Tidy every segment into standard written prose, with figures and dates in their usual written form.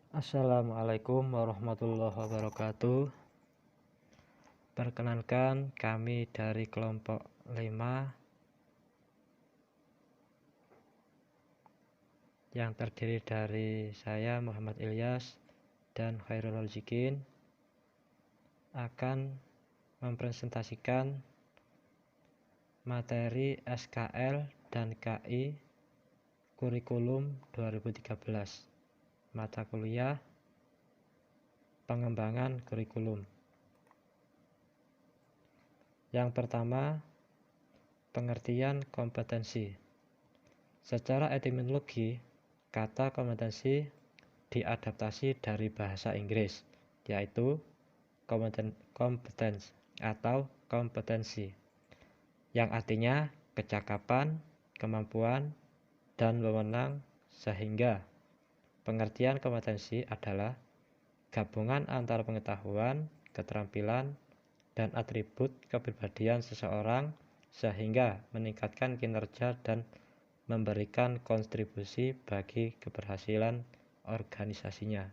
Assalamualaikum warahmatullahi wabarakatuh. Perkenalkan, kami dari kelompok 5 yang terdiri dari saya Muhammad Ilyas dan Khairul Zikin akan mempresentasikan materi SKL dan KI kurikulum 2013 mata kuliah pengembangan kurikulum. Yang pertama, pengertian kompetensi. Secara etimologi, kata kompetensi diadaptasi dari bahasa Inggris, yaitu competence atau kompetensi, yang artinya kecakapan, kemampuan, dan wewenang, sehingga pengertian kompetensi adalah gabungan antara pengetahuan, keterampilan, dan atribut kepribadian seseorang sehingga meningkatkan kinerja dan memberikan kontribusi bagi keberhasilan organisasinya.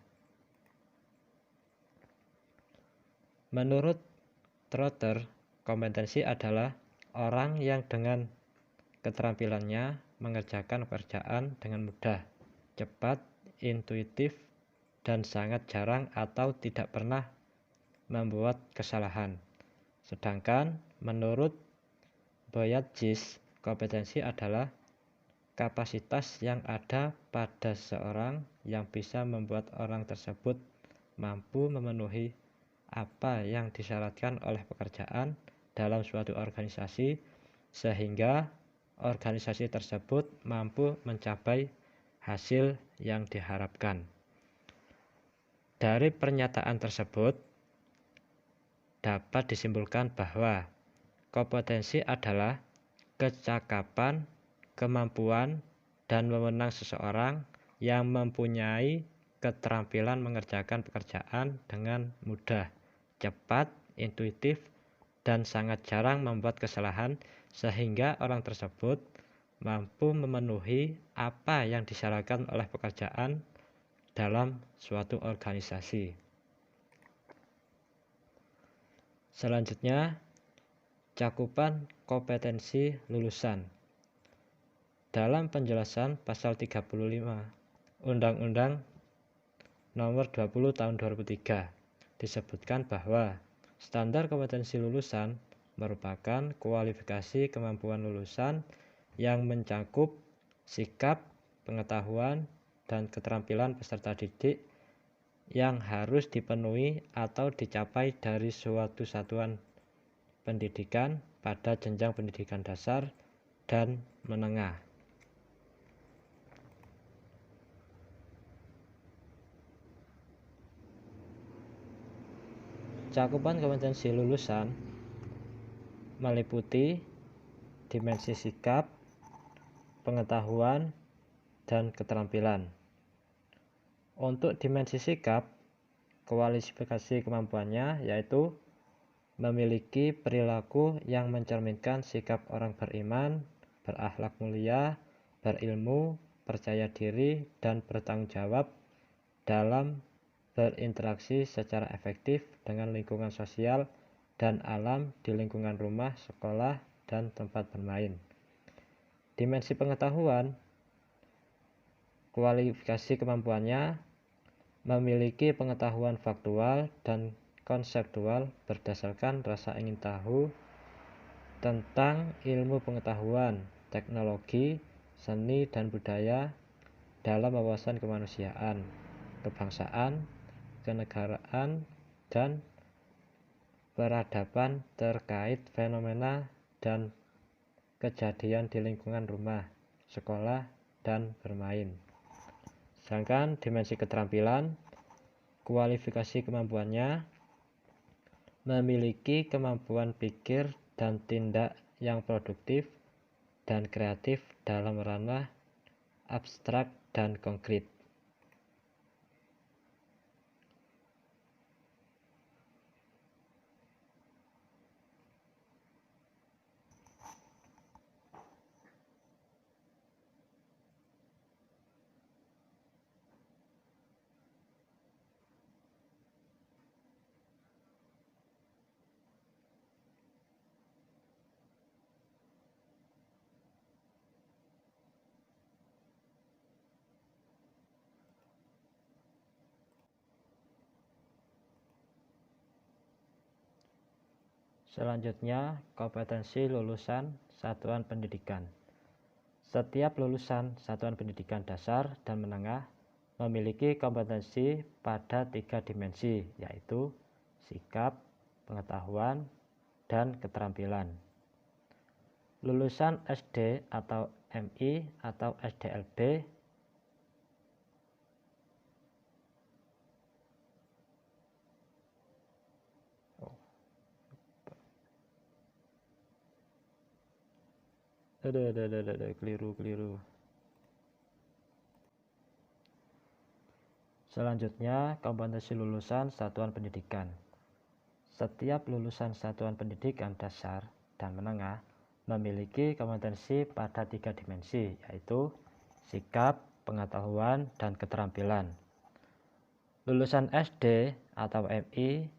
Menurut Trotter, kompetensi adalah orang yang dengan keterampilannya mengerjakan pekerjaan dengan mudah, cepat, intuitif, dan sangat jarang atau tidak pernah membuat kesalahan. Sedangkan menurut Boyatzis, kompetensi adalah kapasitas yang ada pada seseorang yang bisa membuat orang tersebut mampu memenuhi apa yang disyaratkan oleh pekerjaan dalam suatu organisasi sehingga organisasi tersebut mampu mencapai hasil yang diharapkan. Dari pernyataan tersebut dapat disimpulkan bahwa kompetensi adalah kecakapan, kemampuan, dan wewenang seseorang yang mempunyai keterampilan mengerjakan pekerjaan dengan mudah, cepat, intuitif, dan sangat jarang membuat kesalahan sehingga orang tersebut mampu memenuhi apa yang disyaratkan oleh pekerjaan dalam suatu organisasi. Selanjutnya, cakupan kompetensi lulusan. Dalam penjelasan pasal 35 Undang-Undang Nomor 20 Tahun 2003 disebutkan bahwa standar kompetensi lulusan merupakan kualifikasi kemampuan lulusan yang mencakup sikap, pengetahuan, dan keterampilan peserta didik yang harus dipenuhi atau dicapai dari suatu satuan pendidikan pada jenjang pendidikan dasar dan menengah. Cakupan kompetensi lulusan meliputi dimensi sikap, pengetahuan, dan keterampilan. Untuk dimensi sikap, kualifikasi kemampuannya yaitu memiliki perilaku yang mencerminkan sikap orang beriman, berakhlak mulia, berilmu, percaya diri, dan bertanggung jawab dalam berinteraksi secara efektif dengan lingkungan sosial dan alam di lingkungan rumah, sekolah, dan tempat bermain. Dimensi pengetahuan, kualifikasi kemampuannya memiliki pengetahuan faktual dan konseptual berdasarkan rasa ingin tahu tentang ilmu pengetahuan, teknologi, seni, dan budaya dalam wawasan kemanusiaan, kebangsaan, kenegaraan, dan peradaban terkait fenomena dan kejadian di lingkungan rumah, sekolah, dan bermain. Sedangkan dimensi keterampilan, kualifikasi kemampuannya memiliki kemampuan pikir dan tindak yang produktif dan kreatif dalam ranah abstrak dan konkret. Selanjutnya, kompetensi lulusan satuan pendidikan. Setiap lulusan satuan pendidikan dasar dan menengah memiliki kompetensi pada 3 dimensi, yaitu sikap, pengetahuan, dan keterampilan. Lulusan SD atau MI atau SDLB keliru. Selanjutnya, kompetensi lulusan satuan pendidikan. Setiap lulusan satuan pendidikan dasar dan menengah memiliki kompetensi pada 3 dimensi, yaitu sikap, pengetahuan, dan keterampilan. Lulusan SD atau MI,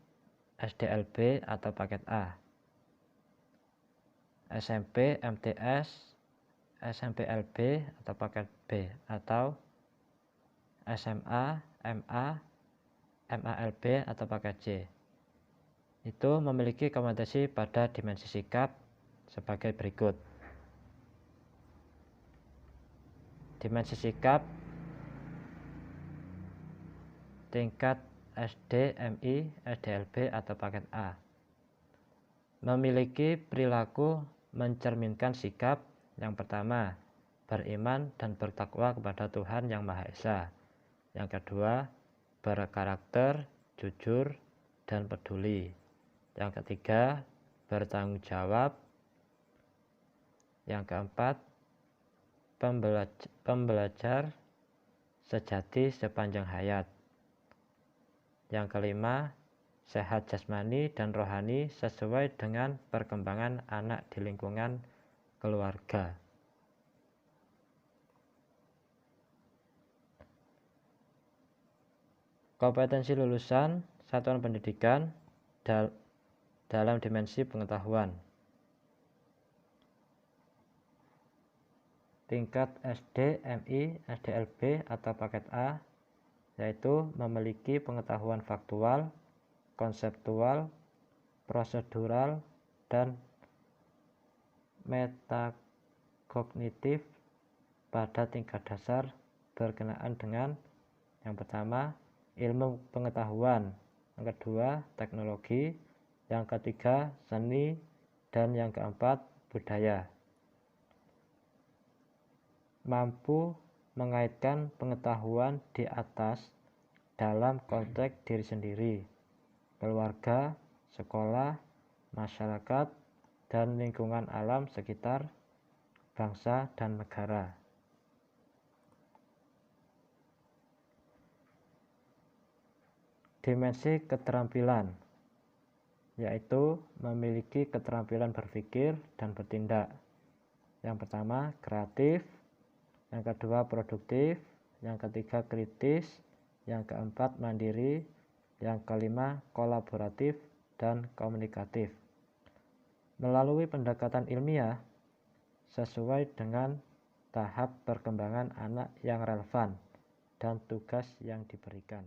SDLB atau paket A, SMP, MTS, SMP-LB atau paket B, atau SMA, MA, MALB atau paket C, itu memiliki kompetensi pada dimensi sikap sebagai berikut. Dimensi sikap tingkat SD, MI, SDLB atau paket A memiliki perilaku mencerminkan sikap. Yang pertama, beriman dan bertakwa kepada Tuhan Yang Maha Esa. Yang kedua, berkarakter jujur dan peduli. Yang ketiga, bertanggung jawab. Yang keempat, pembelajar sejati sepanjang hayat. Yang kelima, sehat jasmani dan rohani sesuai dengan perkembangan anak di lingkungan keluarga. Kompetensi lulusan satuan pendidikan dalam dimensi pengetahuan. Tingkat SD, MI, SDLB atau paket A, yaitu memiliki pengetahuan faktual, konseptual, prosedural, dan metakognitif pada tingkat dasar berkenaan dengan yang pertama, ilmu pengetahuan, yang kedua, teknologi, yang ketiga, seni, dan yang keempat, budaya. Mampu mengaitkan pengetahuan di atas dalam konteks diri sendiri, keluarga, sekolah, masyarakat, dan lingkungan alam sekitar, bangsa, dan negara. Dimensi keterampilan, yaitu memiliki keterampilan berpikir dan bertindak. Yang pertama, kreatif. Yang kedua, produktif. Yang ketiga, kritis. Yang keempat, mandiri. Yang kelima, kolaboratif dan komunikatif. Melalui pendekatan ilmiah sesuai dengan tahap perkembangan anak yang relevan dan tugas yang diberikan.